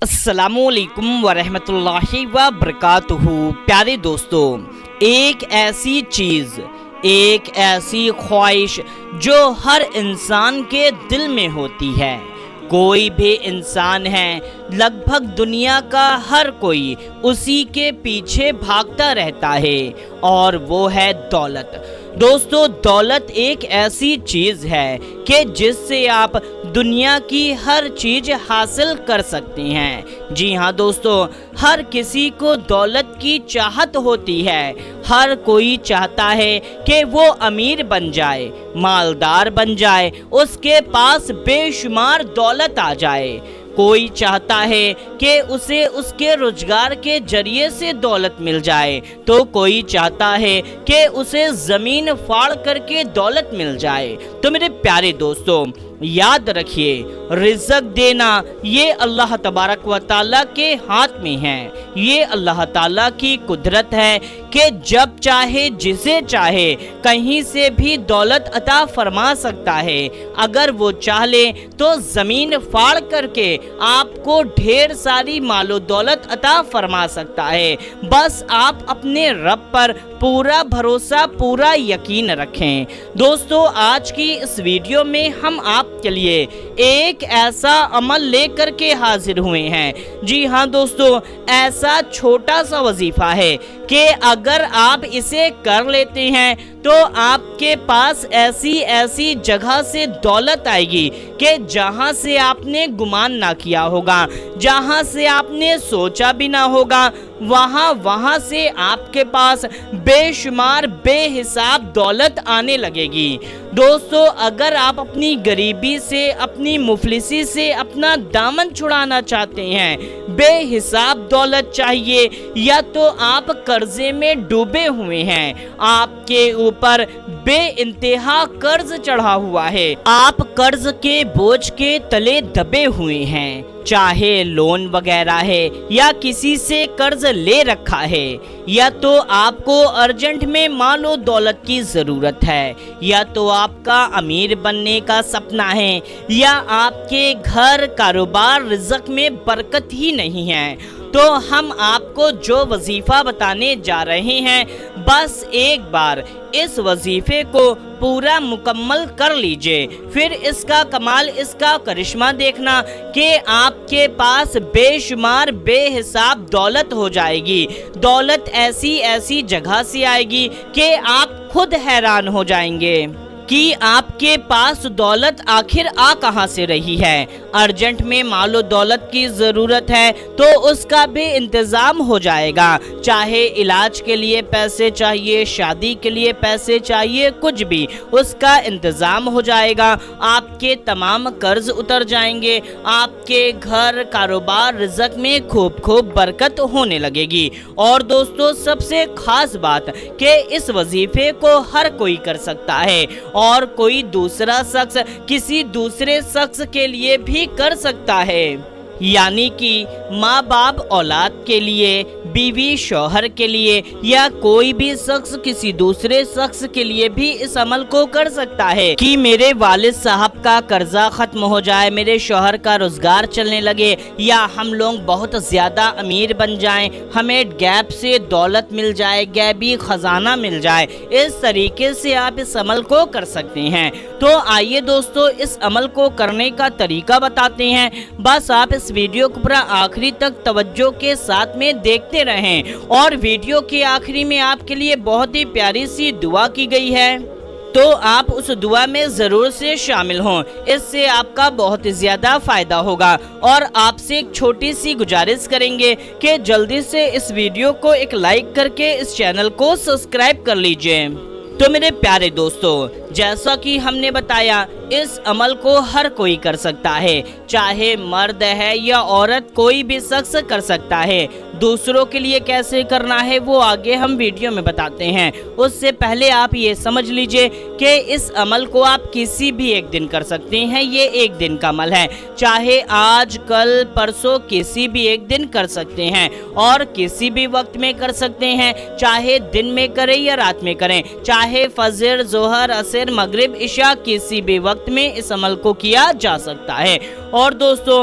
السلام علیکم ورحمۃ اللہ وبرکاتہ۔ پیارے دوستو، ایک ایسی چیز، ایک ایسی خواہش جو ہر انسان کے دل میں ہوتی ہے، کوئی بھی انسان ہے، لگ بھگ دنیا کا ہر کوئی اسی کے پیچھے بھاگتا رہتا ہے، اور وہ ہے دولت۔ دوستو، دولت ایک ایسی چیز ہے کہ جس سے آپ دنیا کی ہر چیز حاصل کر سکتے ہیں۔ جی ہاں دوستو، ہر کسی کو دولت کی چاہت ہوتی ہے، ہر کوئی چاہتا ہے کہ وہ امیر بن جائے، مالدار بن جائے، اس کے پاس بے شمار دولت آ جائے۔ کوئی چاہتا ہے کہ اسے اس کے روزگار کے ذریعے سے دولت مل جائے، تو کوئی چاہتا ہے کہ اسے زمین پھاڑ کر کے دولت مل جائے۔ تو میرے پیارے دوستو، یاد رکھیے، رزق دینا یہ اللہ تبارک و تعالیٰ کے ہاتھ میں ہے۔ یہ اللہ تعالیٰ کی قدرت ہے کہ جب چاہے جسے چاہے کہیں سے بھی دولت عطا فرما سکتا ہے۔ اگر وہ چاہ لے تو زمین پھاڑ کر کے آپ کو ڈھیر ساری مال و دولت عطا فرما سکتا ہے۔ بس آپ اپنے رب پر پورا بھروسہ، پورا یقین رکھیں۔ دوستو، آج کی اس ویڈیو میں ہم آپ کے لیے ایک ایسا عمل لے کر کے حاضر ہوئے ہیں۔ جی ہاں دوستو، ایسا چھوٹا سا وظیفہ ہے کہ اگر آپ اسے کر لیتے ہیں تو آپ کے پاس ایسی جگہ سے دولت آئے گی کہ جہاں سے آپ نے گمان نہ کیا ہوگا، جہاں سے آپ نے سوچا بھی نہ ہوگا، وہاں سے آپ کے پاس بے شمار بے حساب دولت آنے لگے گی۔ دوستو، اگر آپ اپنی غریبی سے، اپنی مفلسی سے اپنا دامن چھڑانا چاہتے ہیں، بے حساب دولت چاہیے، یا تو آپ قرضے میں ڈوبے ہوئے ہیں، آپ کے اوپر بے انتہا قرض چڑھا ہوا ہے، آپ قرض کے بوجھ کے تلے دبے ہوئے ہیں، چاہے لون وغیرہ ہے یا کسی سے قرض لے رکھا ہے، یا تو آپ کو ارجنٹ میں مال و دولت کی ضرورت ہے، یا تو آپ کا امیر بننے کا سپنا ہے، یا آپ کے گھر کاروبار رزق میں برکت ہی نہیں ہے، تو ہم آپ کو جو وظیفہ بتانے جا رہے ہیں، بس ایک بار اس وظیفے کو پورا مکمل کر لیجئے، پھر اس کا کمال، اس کا کرشمہ دیکھنا کہ آپ کے پاس بے شمار بے حساب دولت ہو جائے گی۔ دولت ایسی جگہ سے آئے گی کہ آپ خود حیران ہو جائیں گے کہ آپ کے پاس دولت آخر آ کہاں سے رہی ہے۔ ارجنٹ میں مال و دولت کی ضرورت ہے تو اس کا بھی انتظام ہو جائے گا، چاہے علاج کے لیے پیسے چاہیے، شادی کے لیے پیسے چاہیے، کچھ بھی اس کا انتظام ہو جائے گا۔ آپ کے تمام قرض اتر جائیں گے، آپ کے گھر کاروبار رزق میں خوب برکت ہونے لگے گی۔ اور دوستو، سب سے خاص بات کہ اس وظیفے کو ہر کوئی کر سکتا ہے، اور کوئی دوسرا شخص کسی دوسرے شخص کے لیے بھی کر سکتا ہے، یعنی کہ ماں باپ اولاد کے لیے، بیوی شوہر کے لیے، یا کوئی بھی شخص کسی دوسرے شخص کے لیے بھی اس عمل کو کر سکتا ہے کہ میرے والد صاحب کا قرضہ ختم ہو جائے، میرے شوہر کا روزگار چلنے لگے، یا ہم لوگ بہت زیادہ امیر بن جائیں، ہمیں غیب سے دولت مل جائے، غیبی خزانہ مل جائے۔ اس طریقے سے آپ اس عمل کو کر سکتے ہیں۔ تو آئیے دوستو، اس عمل کو کرنے کا طریقہ بتاتے ہیں، بس آپ اس ویڈیو کو پورا آخری تک توجہ کے ساتھ میں دیکھتے رہیں، اور ویڈیو کے آخری میں آپ کے لیے بہت ہی پیاری سی دعا کی گئی ہے، تو آپ اس دعا میں ضرور سے شامل ہوں، اس سے آپ کا بہت زیادہ فائدہ ہوگا۔ اور آپ سے ایک چھوٹی سی گزارش کریں گے کہ جلدی سے اس ویڈیو کو ایک لائک کر کے اس چینل کو سبسکرائب کر لیجئے۔ تو میرے پیارے دوستو، جیسا کہ ہم نے بتایا، اس عمل کو ہر کوئی کر سکتا ہے، چاہے مرد ہے یا عورت، کوئی بھی شخص کر سکتا ہے۔ دوسروں کے لیے کیسے کرنا ہے وہ آگے ہم ویڈیو میں بتاتے ہیں، اس سے پہلے آپ یہ سمجھ لیجئے کہ اس عمل کو آپ کسی بھی ایک دن کر سکتے ہیں۔ یہ ایک دن کا عمل ہے، چاہے آج، کل، پرسوں، کسی بھی ایک دن کر سکتے ہیں، اور کسی بھی وقت میں کر سکتے ہیں، چاہے دن میں کریں یا رات میں کریں، چاہے فجر، ظہر، عصر، مغرب، عشاء، کسی بھی وقت میں اس عمل کو کیا جا سکتا ہے۔ اور دوستو،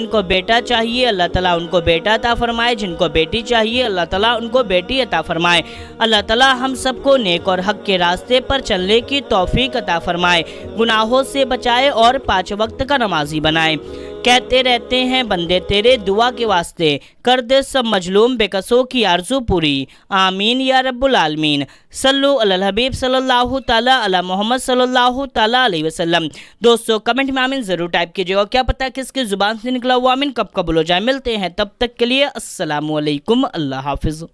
جن کو بیٹا چاہیے اللہ تعالیٰ ان کو بیٹا عطا فرمائے، جن کو بیٹی چاہیے اللہ تعالیٰ ان کو بیٹی عطا فرمائے۔ اللہ تعالیٰ ہم سب کو نیک اور حق کے راستے پر چلنے کی توفیق عطا فرمائے، گناہوں سے بچائے اور 5 وقت کا نمازی بنائے۔ کہتے رہتے ہیں بندے تیرے دعا کے واسطے، کر دے سب مظلوم بے کسوں کی آرزو پوری، آمین یا رب العالمین۔ صلو علی الحبیب صلی اللہ تعالیٰ علی محمد صلی اللہ تعالیٰ علیہ وسلم۔ دوستو کمنٹ میں آمین ضرور ٹائپ کیجئے گا، کیا پتہ کس کی زبان سے نکلا ہوا آمین کب قبول ہو جائے۔ ملتے ہیں تب تک کے لیے السلام علیکم، اللہ حافظ۔